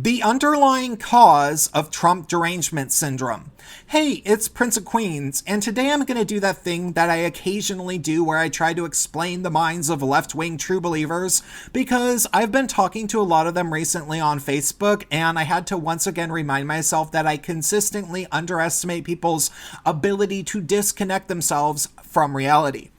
The underlying cause of Trump derangement syndrome. Hey, it's Prince of Queens, and today I'm going to do that thing that I occasionally do where I try to explain the minds of left-wing true believers, because I've been talking to a lot of them recently on Facebook, and I had to once again remind myself that I consistently underestimate people's ability to disconnect themselves from reality.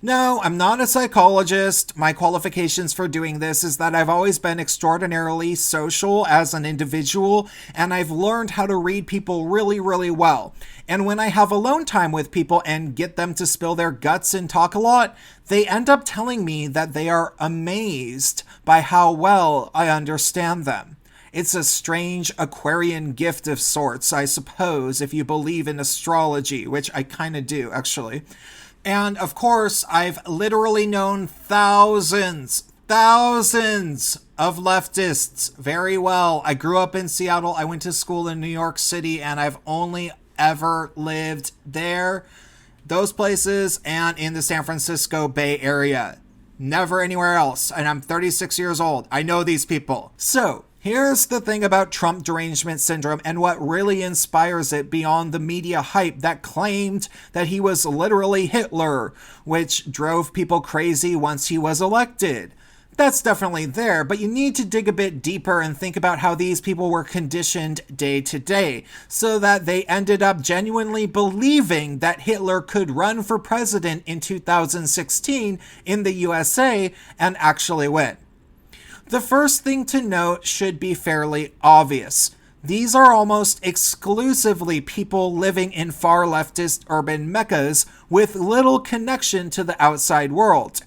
No, I'm not a psychologist. My qualifications for doing this is that I've always been extraordinarily social as an individual, and I've learned how to read people really, really well. And when I have alone time with people and get them to spill their guts and talk a lot, they end up telling me that they are amazed by how well I understand them. It's a strange Aquarian gift of sorts, I suppose, if you believe in astrology, which I kind of do, actually. And of course, I've literally known thousands of leftists very well. I grew up in Seattle. I went to school in New York City, and I've only ever lived there, those places, and in the San Francisco Bay Area. Never anywhere else. And I'm 36 years old. I know these people. So, here's the thing about Trump derangement syndrome and what really inspires it beyond the media hype that claimed that he was literally Hitler, which drove people crazy once he was elected. That's definitely there, but you need to dig a bit deeper and think about how these people were conditioned day to day, so that they ended up genuinely believing that Hitler could run for president in 2016 in the USA and actually win. The first thing to note should be fairly obvious. These are almost exclusively people living in far leftist urban meccas with little connection to the outside world.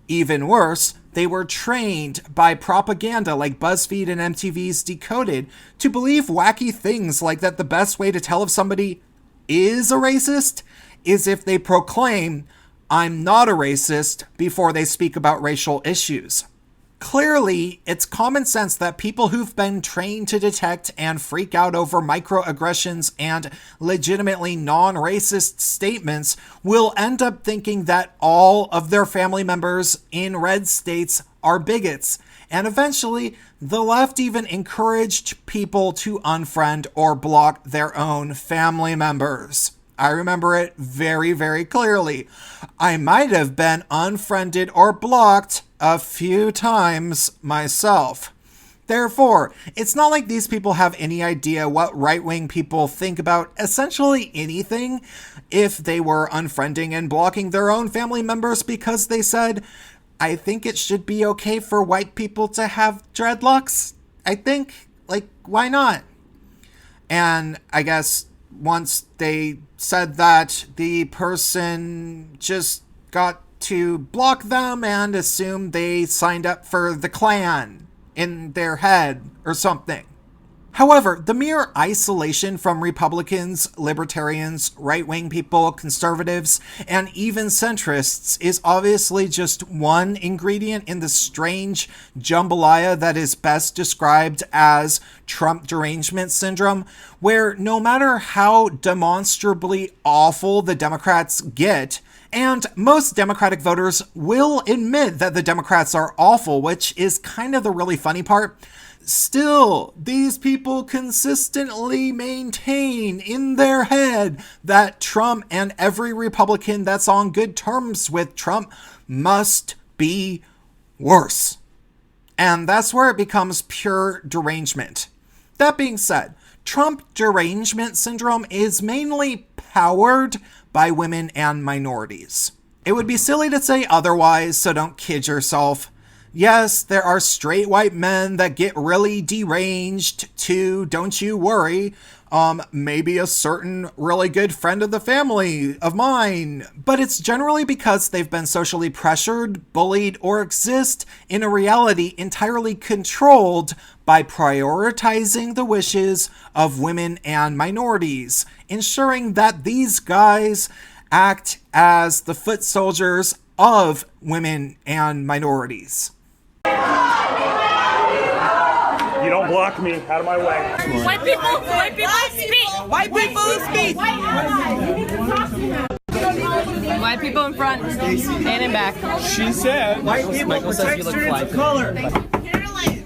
Even worse, they were trained by propaganda like BuzzFeed and MTV's Decoded to believe wacky things like that the best way to tell if somebody is a racist is if they proclaim, "I'm not a racist," before they speak about racial issues. Clearly, it's common sense that people who've been trained to detect and freak out over microaggressions and legitimately non-racist statements will end up thinking that all of their family members in red states are bigots. And eventually, the left even encouraged people to unfriend or block their own family members. I remember it very, very clearly. I might have been unfriended or blocked a few times myself. Therefore, it's not like these people have any idea what right-wing people think about essentially anything if they were unfriending and blocking their own family members because they said, "I think it should be okay for white people to have dreadlocks. I think, why not?" And I guess once they said that, the person just got to block them and assume they signed up for the Klan in their head or something. However, the mere isolation from Republicans, libertarians, right-wing people, conservatives, and even centrists is obviously just one ingredient in the strange jambalaya that is best described as Trump derangement syndrome, where no matter how demonstrably awful the Democrats get, and most Democratic voters will admit that the Democrats are awful, which is kind of the really funny part, still, these people consistently maintain in their head that Trump and every Republican that's on good terms with Trump must be worse. And that's where it becomes pure derangement. That being said, Trump derangement syndrome is mainly powered by women and minorities. It would be silly to say otherwise, so don't kid yourself. Yes, there are straight white men that get really deranged too, don't you worry. Maybe a certain really good friend of the family of mine, but it's generally because they've been socially pressured, bullied, or exist in a reality entirely controlled by prioritizing the wishes of women and minorities, ensuring that these guys act as the foot soldiers of women and minorities. You don't block me. Out of my way. White people speak. White people speak. White people in front and in back. She said White people protect students of color. Carolyn.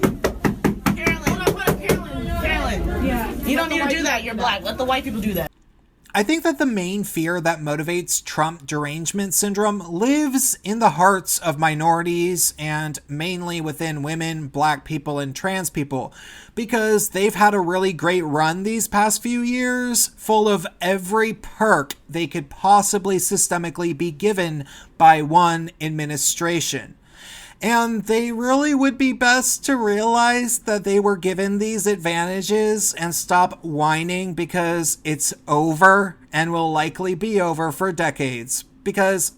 Hold on, Carolyn. you're black. Let the white people do that. I think that the main fear that motivates Trump derangement syndrome lives in the hearts of minorities and mainly within women, black people, and trans people, because they've had a really great run these past few years, full of every perk they could possibly systemically be given by one administration. And they really would be best to realize that they were given these advantages and stop whining because it's over and will likely be over for decades. Because,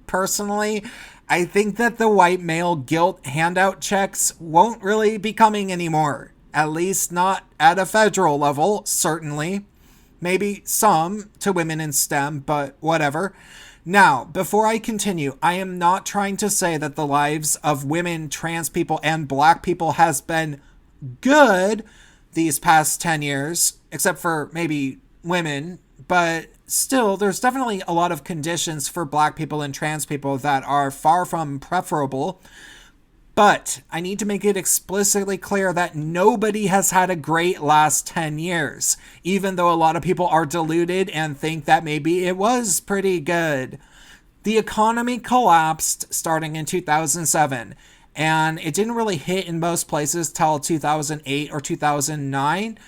personally, I think that the white male guilt handout checks won't really be coming anymore. At least not at a federal level, certainly. Maybe some to women in STEM, but whatever. Now, before I continue, I am not trying to say that the lives of women, trans people, and black people has been good these past 10 years, except for maybe women, but still, there's definitely a lot of conditions for black people and trans people that are far from preferable. But I need to make it explicitly clear that nobody has had a great last 10 years, even though a lot of people are deluded and think that maybe it was pretty good. The economy collapsed starting in 2007, and it didn't really hit in most places till 2008 or 2009.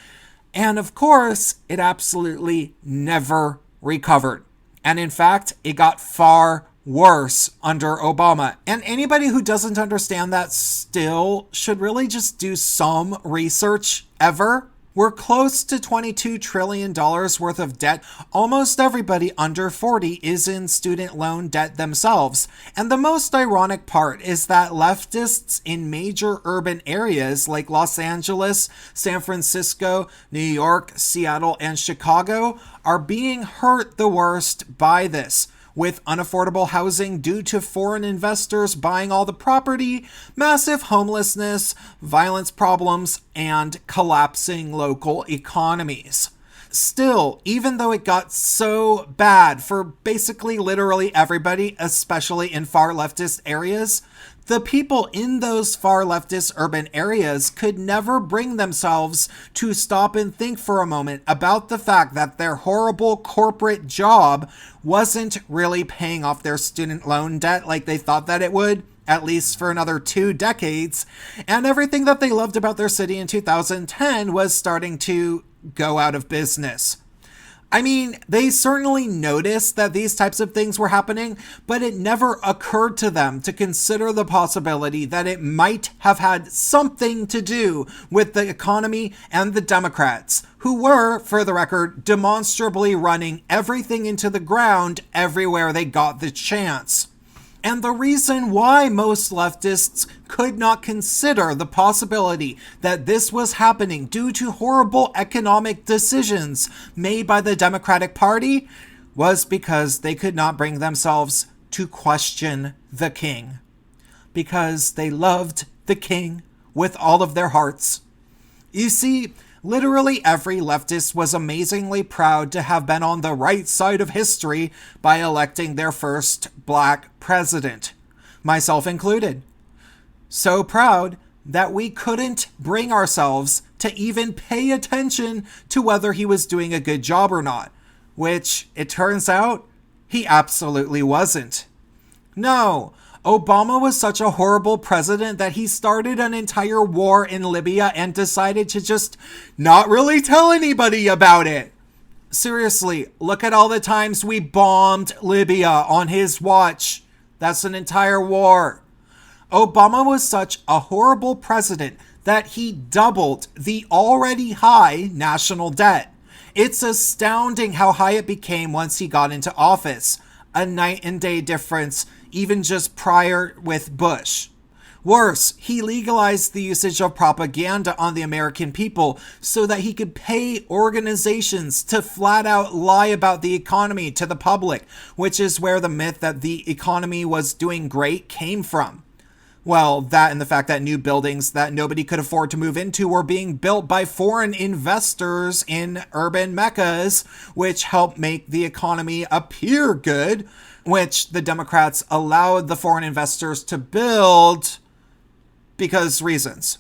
And of course, it absolutely never recovered. And in fact, it got far worse under Obama. And anybody who doesn't understand that still should really just do some research ever. We're close to $22 trillion worth of debt. Almost everybody under 40 is in student loan debt themselves. And the most ironic part is that leftists in major urban areas like Los Angeles, San Francisco, New York, Seattle, and Chicago are being hurt the worst by this, with unaffordable housing due to foreign investors buying all the property, massive homelessness, violence problems, and collapsing local economies. Still, even though it got so bad for basically literally everybody, especially in far leftist areas, the people in those far leftist urban areas could never bring themselves to stop and think for a moment about the fact that their horrible corporate job wasn't really paying off their student loan debt like they thought that it would, at least for another 2 decades, and everything that they loved about their city in 2010 was starting to go out of business. I mean, they certainly noticed that these types of things were happening, but it never occurred to them to consider the possibility that it might have had something to do with the economy and the Democrats, who were, for the record, demonstrably running everything into the ground everywhere they got the chance. And the reason why most leftists could not consider the possibility that this was happening due to horrible economic decisions made by the Democratic Party was because they could not bring themselves to question the king. Because they loved the king with all of their hearts. You see, literally every leftist was amazingly proud to have been on the right side of history by electing their first black president, myself included. So proud that we couldn't bring ourselves to even pay attention to whether he was doing a good job or not, which, it turns out, he absolutely wasn't. No, Obama was such a horrible president that he started an entire war in Libya and decided to just not really tell anybody about it. Seriously, look at all the times we bombed Libya on his watch. That's an entire war. Obama was such a horrible president that he doubled the already high national debt. It's astounding how high it became once he got into office. A night and day difference, even just prior with Bush. Worse, he legalized the usage of propaganda on the American people so that he could pay organizations to flat out lie about the economy to the public, which is where the myth that the economy was doing great came from. Well, that and the fact that new buildings that nobody could afford to move into were being built by foreign investors in urban meccas, which helped make the economy appear good, which the Democrats allowed the foreign investors to build because reasons.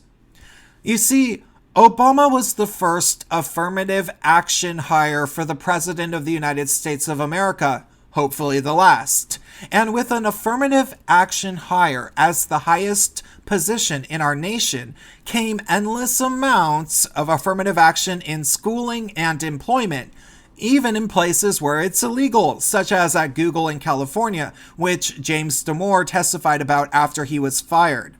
You see, Obama was the first affirmative action hire for the President of the United States of America, hopefully the last. And with an affirmative action hire as the highest position in our nation came endless amounts of affirmative action in schooling and employment, even in places where it's illegal, such as at Google in California, which James Damore testified about after he was fired.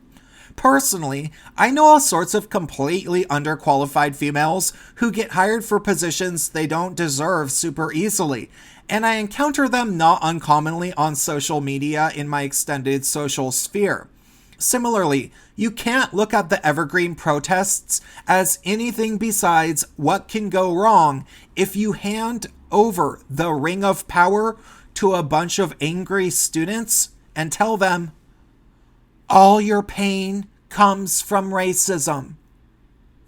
Personally, I know all sorts of completely underqualified females who get hired for positions they don't deserve super easily, and I encounter them not uncommonly on social media in my extended social sphere. Similarly, you can't look at the evergreen protests as anything besides what can go wrong if you hand over the ring of power to a bunch of angry students and tell them, all your pain comes from racism.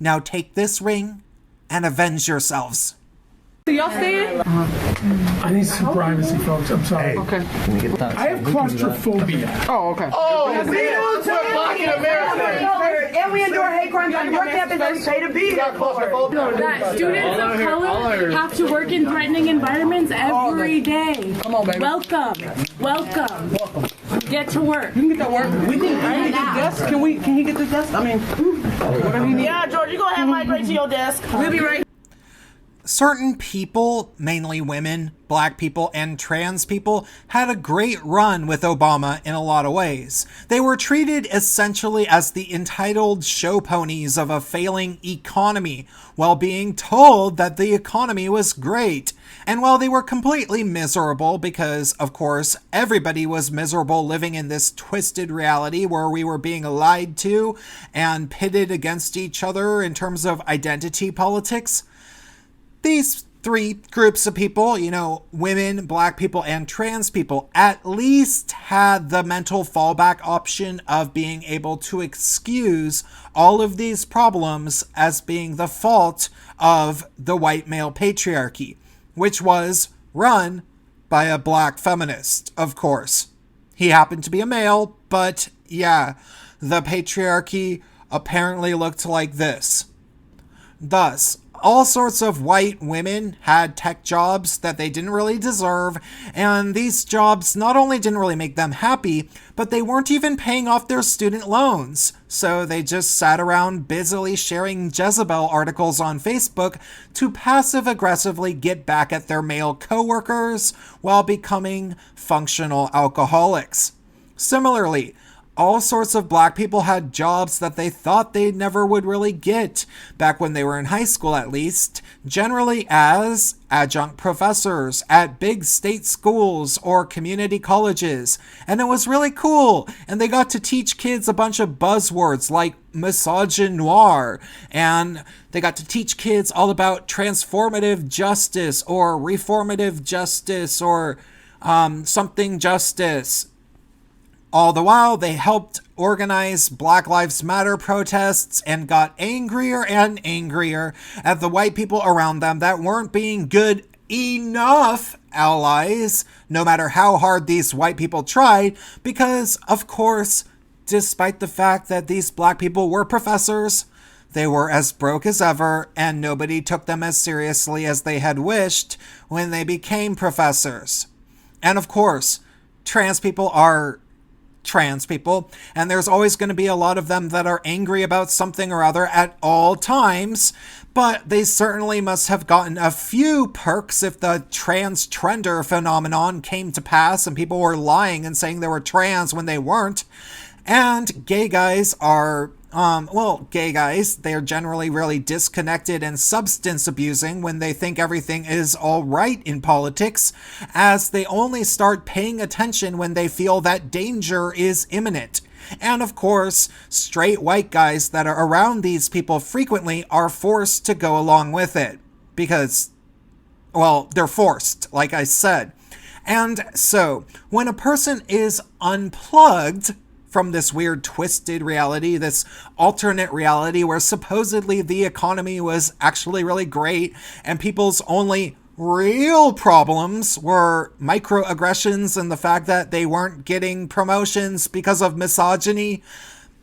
Now take this ring and avenge yourselves. So y'all staying? I need some privacy, folks. I'm sorry. Okay. I have claustrophobia. Oh, okay. We're blocking America. And we endure hate crimes on your campus and we pay to be here. That students of color have to work in threatening environments every day. Come on, baby. Welcome. Get to work. You can get that work. We need. I need a desk. Can he get the desk? I mean, whatever you need. Yeah, George, you gonna have Mike right to your desk. We'll be right. Certain people, mainly women, black people, and trans people, had a great run with Obama in a lot of ways. They were treated essentially as the entitled show ponies of a failing economy, while being told that the economy was great. And while they were completely miserable, because, of course, everybody was miserable living in this twisted reality where we were being lied to and pitted against each other in terms of identity politics, these three groups of people, women, black people, and trans people, at least had the mental fallback option of being able to excuse all of these problems as being the fault of the white male patriarchy, which was run by a black feminist, of course. He happened to be a male, but yeah, the patriarchy apparently looked like this. Thus, all sorts of white women had tech jobs that they didn't really deserve, and these jobs not only didn't really make them happy, but they weren't even paying off their student loans. So they just sat around busily sharing Jezebel articles on Facebook to passive-aggressively get back at their male coworkers while becoming functional alcoholics. Similarly, all sorts of black people had jobs that they thought they never would really get, back when they were in high school at least, generally as adjunct professors at big state schools or community colleges. And it was really cool, and they got to teach kids a bunch of buzzwords like misogynoir, and they got to teach kids all about transformative justice or reformative justice or something justice. All the while, they helped organize Black Lives Matter protests and got angrier and angrier at the white people around them that weren't being good enough allies, no matter how hard these white people tried, because, of course, despite the fact that these black people were professors, they were as broke as ever, and nobody took them as seriously as they had wished when they became professors. And of course, trans people are trans people, and there's always going to be a lot of them that are angry about something or other at all times, but they certainly must have gotten a few perks if the trans trender phenomenon came to pass and people were lying and saying they were trans when they weren't. And gay guys are they're generally really disconnected and substance abusing when they think everything is all right in politics, as they only start paying attention when they feel that danger is imminent. And of course, straight white guys that are around these people frequently are forced to go along with it. Because, they're forced, like I said. And so, when a person is unplugged from this weird twisted reality, this alternate reality where supposedly the economy was actually really great and people's only real problems were microaggressions and the fact that they weren't getting promotions because of misogyny,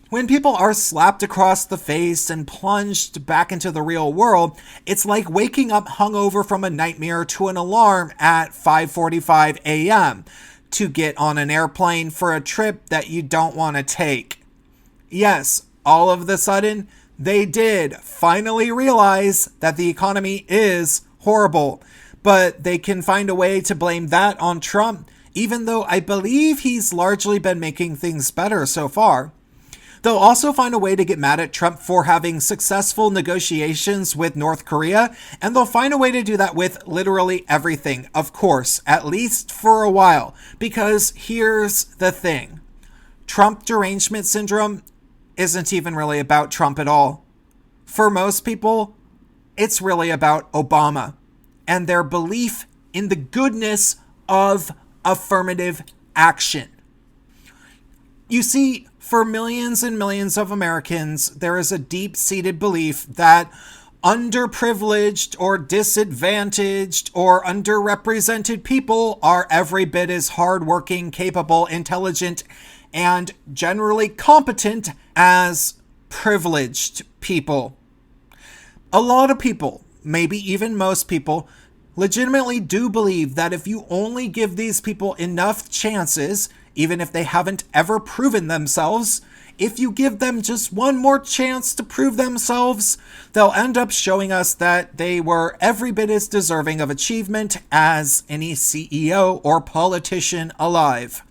When people are slapped across the face and plunged back into the real world, it's like waking up hungover from a nightmare to an alarm at 5:45 a.m. to get on an airplane for a trip that you don't want to take. Yes, all of the sudden, they did finally realize that the economy is horrible, but they can find a way to blame that on Trump, even though I believe he's largely been making things better so far. They'll also find a way to get mad at Trump for having successful negotiations with North Korea, and they'll find a way to do that with literally everything, of course, at least for a while. Because here's the thing. Trump derangement syndrome isn't even really about Trump at all. For most people, it's really about Obama and their belief in the goodness of affirmative action. You see, for millions and millions of Americans, there is a deep-seated belief that underprivileged or disadvantaged or underrepresented people are every bit as hardworking, capable, intelligent, and generally competent as privileged people. A lot of people, maybe even most people, legitimately do believe that if you only give these people enough chances, even if they haven't ever proven themselves, if you give them just one more chance to prove themselves, they'll end up showing us that they were every bit as deserving of achievement as any CEO or politician alive.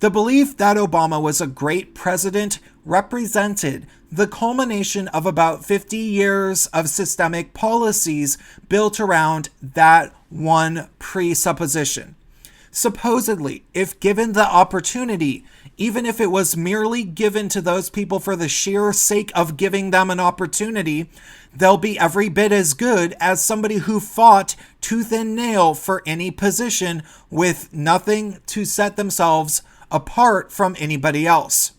The belief that Obama was a great president represented the culmination of about 50 years of systemic policies built around that one presupposition. Supposedly, if given the opportunity, even if it was merely given to those people for the sheer sake of giving them an opportunity, they'll be every bit as good as somebody who fought tooth and nail for any position with nothing to set themselves apart from anybody else.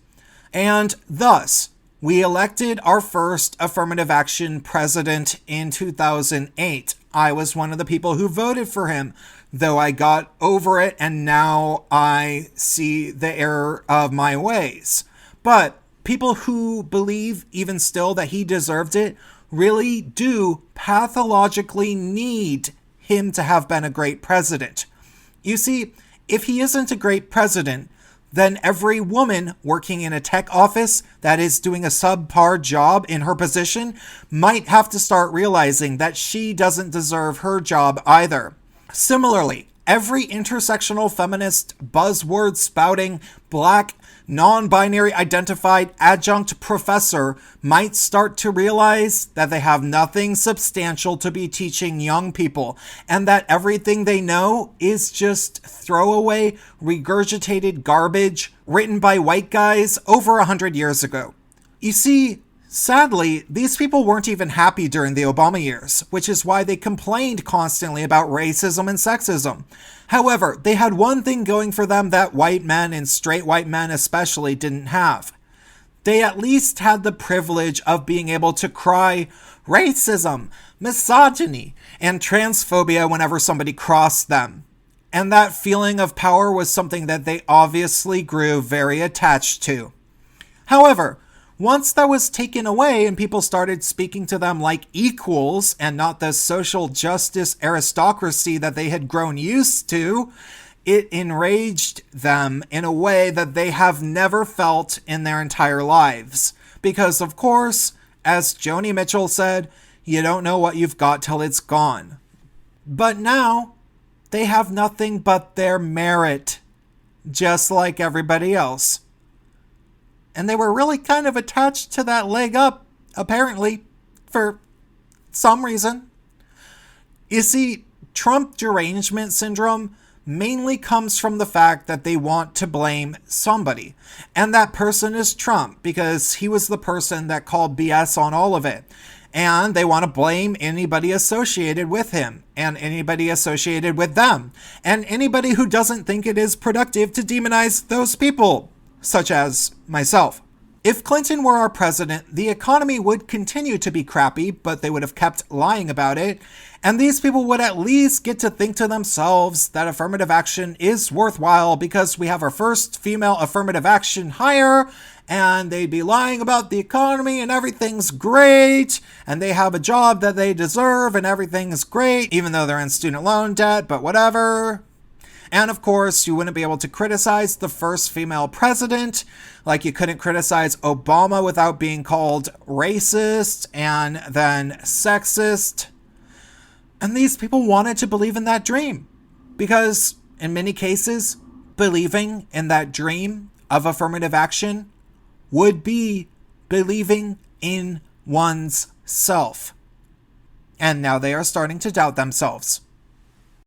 And thus, we elected our first affirmative action president in 2008. I was one of the people who voted for him, though I got over it and now I see the error of my ways. But people who believe even still that he deserved it really do pathologically need him to have been a great president. You see, if he isn't a great president, then every woman working in a tech office that is doing a subpar job in her position might have to start realizing that she doesn't deserve her job either. Similarly, every intersectional feminist buzzword spouting black non-binary identified adjunct professor might start to realize that they have nothing substantial to be teaching young people and that everything they know is just throwaway, regurgitated garbage written by white guys over 100 years ago. You see, sadly, these people weren't even happy during the Obama years, which is why they complained constantly about racism and sexism. However, they had one thing going for them that white men, and straight white men especially, didn't have. They at least had the privilege of being able to cry racism, misogyny, and transphobia whenever somebody crossed them. And that feeling of power was something that they obviously grew very attached to. However, once that was taken away and people started speaking to them like equals and not the social justice aristocracy that they had grown used to, it enraged them in a way that they have never felt in their entire lives. Because, of course, as Joni Mitchell said, you don't know what you've got till it's gone. But now, they have nothing but their merit, just like everybody else. And they were really kind of attached to that leg up, apparently, for some reason. You see, Trump derangement syndrome mainly comes from the fact that they want to blame somebody. And that person is Trump, because he was the person that called BS on all of it. And they want to blame anybody associated with him, and anybody associated with them, and anybody who doesn't think it is productive to demonize those people, such as myself. If Clinton were our president, the economy would continue to be crappy, but they would have kept lying about it, and these people would at least get to think to themselves that affirmative action is worthwhile because we have our first female affirmative action hire, and they'd be lying about the economy and everything's great, and they have a job that they deserve and everything is great, even though they're in student loan debt, but whatever. And of course, you wouldn't be able to criticize the first female president, like you couldn't criticize Obama without being called racist and then sexist. And these people wanted to believe in that dream because, in many cases, believing in that dream of affirmative action would be believing in one's self. And now they are starting to doubt themselves.